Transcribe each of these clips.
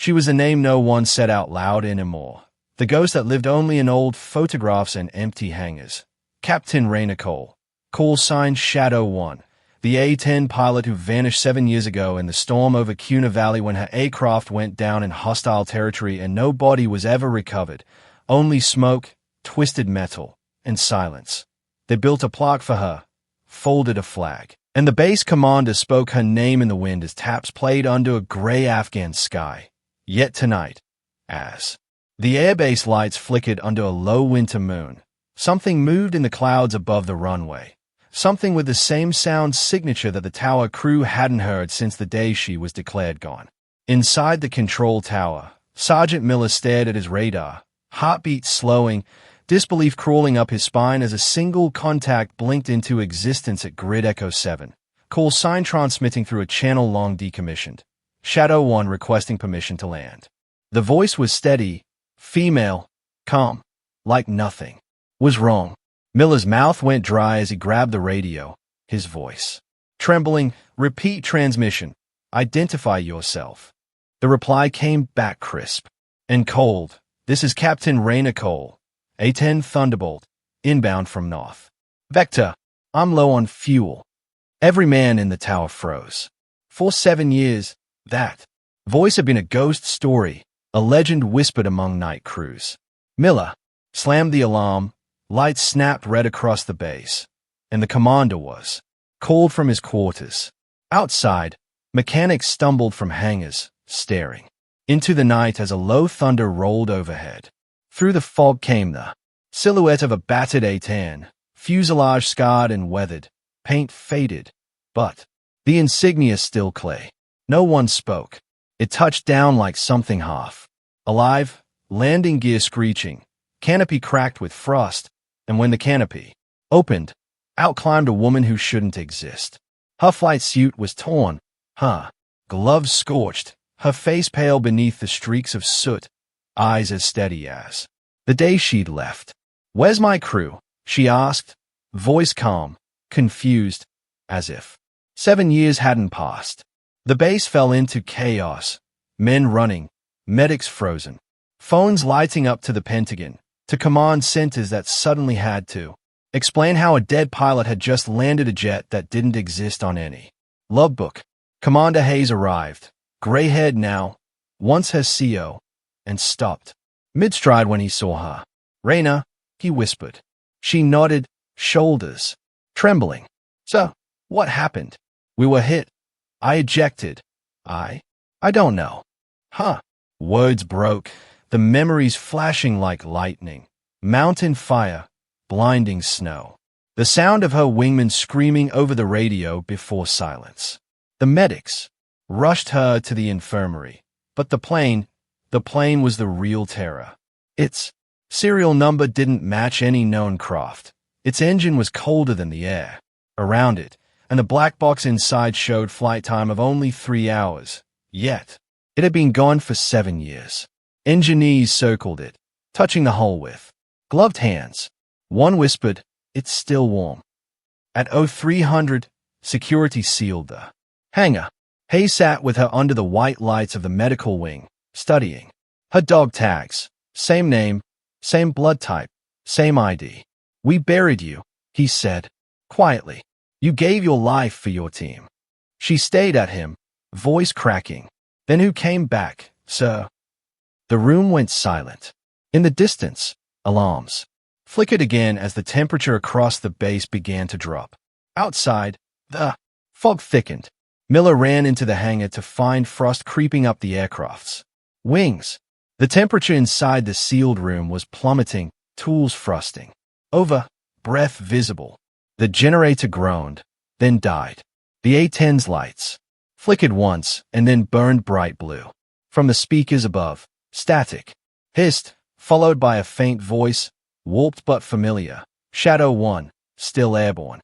She was a name no one said out loud anymore. The ghost that lived only in old photographs and empty hangars. Captain Rayna Cole. Call sign Shadow 1. The A-10 pilot who vanished 7 years ago in the storm over Kuna Valley when her aircraft went down in hostile territory and no body was ever recovered. Only smoke, twisted metal, and silence. They built a plaque for her, folded a flag, and the base commander spoke her name in the wind as taps played under a gray Afghan sky. Yet tonight, as the airbase lights flickered under a low winter moon, something moved in the clouds above the runway. Something with the same sound signature that the tower crew hadn't heard since the day she was declared gone. Inside the control tower, Sergeant Miller stared at his radar, heartbeat slowing, disbelief crawling up his spine as a single contact blinked into existence at Grid Echo 7. Call sign transmitting through a channel long decommissioned. Shadow 1 requesting permission to land. The voice was steady, female, calm, like nothing was wrong. Miller's mouth went dry as he grabbed the radio, his voice trembling. Repeat transmission. Identify yourself. The reply came back crisp and cold. This is Captain Rayna Cole, A-10 Thunderbolt, inbound from North Vector. I'm low on fuel. Every man in the tower froze. For 7 years, that voice had been a ghost story, a legend whispered among night crews. Miller slammed the alarm. Lights snapped red across the base, and the commander was called from his quarters. Outside, mechanics stumbled from hangars, staring into the night as a low thunder rolled overhead. Through the fog came the silhouette of a battered A-10, fuselage scarred and weathered, paint faded, but the insignia still clay. No one spoke. It touched down like something half alive, landing gear screeching, canopy cracked with frost. And when the canopy opened, out climbed a woman who shouldn't exist. Her flight suit was torn, her gloves scorched, her face pale beneath the streaks of soot, eyes as steady as the day she'd left. "Where's my crew?" she asked, voice calm, confused, as if 7 years hadn't passed. The base fell into chaos, men running, medics frozen, phones lighting up to the Pentagon, to command centers that suddenly had to explain how a dead pilot had just landed a jet that didn't exist on any logbook. Commander Hayes arrived, gray-haired now, once her CO, and stopped mid-stride when he saw her. "Rayna," he whispered. She nodded, shoulders trembling. "So, what happened?" "We were hit. I ejected. I don't know." "Huh." Words broke. The memories flashing like lightning. Mountain fire, blinding snow. The sound of her wingman screaming over the radio before silence. The medics rushed her to the infirmary. But the plane was the real terror. Its serial number didn't match any known craft. Its engine was colder than the air around it, and the black box inside showed flight time of only 3 hours. Yet, it had been gone for 7 years. Engineers circled it, touching the hull with gloved hands. One whispered, "It's still warm." At 0300, security sealed the hangar. Hayes sat with her under the white lights of the medical wing, studying her dog tags. Same name, same blood type, same ID. "We buried you," he said, quietly. "You gave your life for your team." She stayed at him, voice cracking. "Then who came back, sir?" The room went silent. In the distance, alarms flickered again as the temperature across the base began to drop. Outside, the fog thickened. Miller ran into the hangar to find frost creeping up the aircraft's wings. The temperature inside the sealed room was plummeting, tools frosting over, breath visible. The generator groaned, then died. The A-10's lights flickered once and then burned bright blue. From the speakers above, static hissed, followed by a faint voice, warped but familiar. "Shadow 1, still airborne."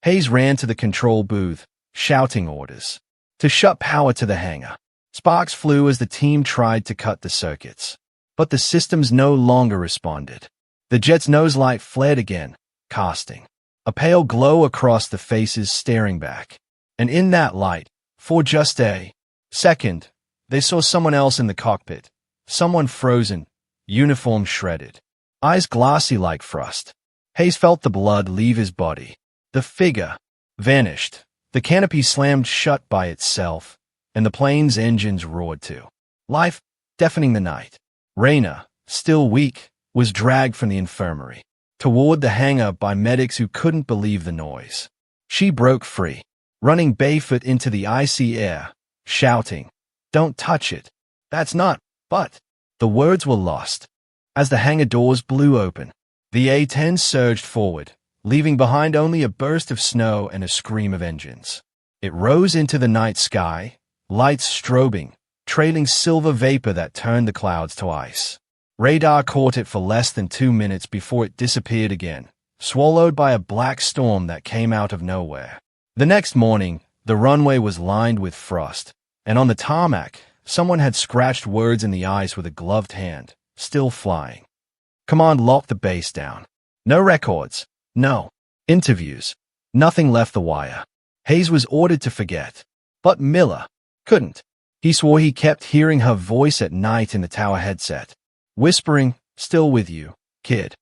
Hayes ran to the control booth, shouting orders to shut power to the hangar. Sparks flew as the team tried to cut the circuits, but the systems no longer responded. The jet's nose light flared again, casting a pale glow across the faces staring back. And in that light, for just a second, They saw someone else in the cockpit. Someone frozen, uniform shredded, eyes glassy like frost. Hayes felt the blood leave his body. The figure vanished. The canopy slammed shut by itself, and the plane's engines roared to life, deafening the night. Rayna, still weak, was dragged from the infirmary toward the hangar by medics who couldn't believe the noise. She broke free, running barefoot into the icy air, shouting, "Don't touch it. That's not," but the words were lost. As the hangar doors blew open, the A-10 surged forward, leaving behind only a burst of snow and a scream of engines. It rose into the night sky, lights strobing, trailing silver vapor that turned the clouds to ice. Radar caught it for less than 2 minutes before it disappeared again, swallowed by a black storm that came out of nowhere. The next morning, the runway was lined with frost, and on the tarmac, someone had scratched words in the ice with a gloved hand, "Still flying." Command locked the base down. No records, no interviews, nothing left the wire. Hayes was ordered to forget, but Miller couldn't. He swore he kept hearing her voice at night in the tower headset, whispering, "Still with you, kid."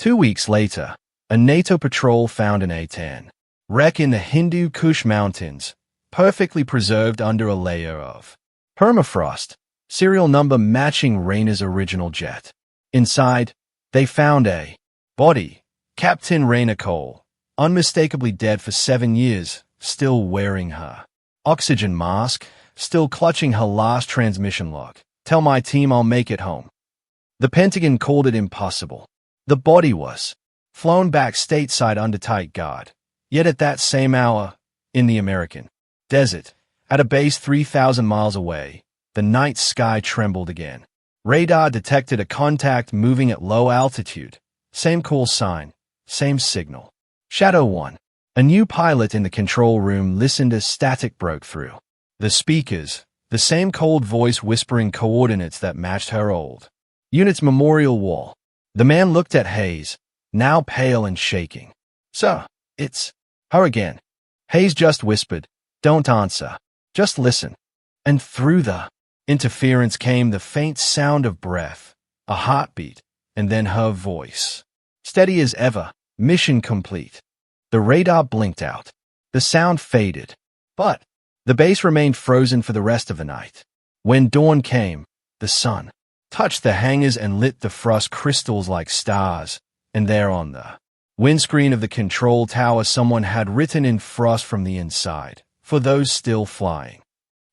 2 weeks later, a NATO patrol found an A-10 wreck in the Hindu Kush Mountains, perfectly preserved under a layer of permafrost, serial number matching Rayna's original jet. Inside, they found a body, Captain Rayna Cole, unmistakably dead for 7 years, still wearing her oxygen mask, still clutching her last transmission log. "Tell my team I'll make it home." The Pentagon called it impossible. The body was flown back stateside under tight guard. Yet at that same hour, in the American desert, at a base 3,000 miles away, the night sky trembled again. Radar detected a contact moving at low altitude. Same call sign, same signal. Shadow 1. A new pilot in the control room listened as static broke through the speakers, the same cold voice whispering coordinates that matched her old unit's memorial wall. The man looked at Hayes, now pale and shaking. "Sir, it's her again." Hayes just whispered, "Don't answer. Just listen." And through the interference came the faint sound of breath, a heartbeat, and then her voice. Steady as ever, mission complete. The radar blinked out. The sound faded. But the base remained frozen for the rest of the night. When dawn came, the sun touched the hangars and lit the frost crystals like stars, and there on the windscreen of the control tower someone had written in frost from the inside, "For those still flying."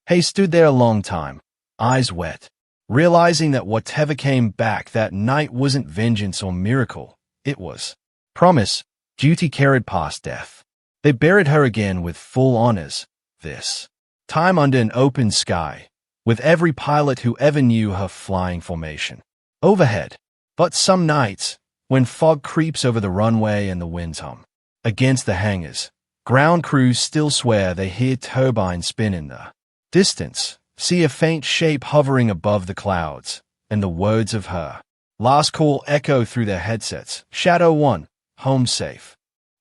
Hayes stood there a long time, eyes wet, realizing that whatever came back that night wasn't vengeance or miracle, it was promise, duty carried past death. They buried her again with full honors, this time under an open sky, with every pilot who ever knew her flying formation overhead. But some nights, when fog creeps over the runway and the winds hum against the hangars, ground crews still swear they hear turbines spin in the distance, see a faint shape hovering above the clouds, and the words of her last call echo through their headsets, "Shadow 1, home safe."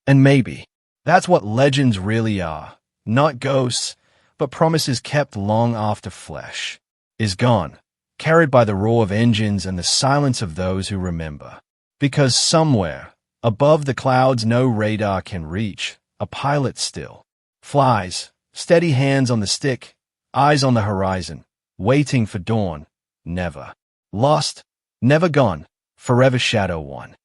And maybe that's what legends really are, not ghosts, but promises kept long after flesh is gone, carried by the roar of engines and the silence of those who remember. Because somewhere, above the clouds no radar can reach, a pilot still flies, steady hands on the stick, eyes on the horizon, waiting for dawn, never lost, never gone, forever Shadow 1.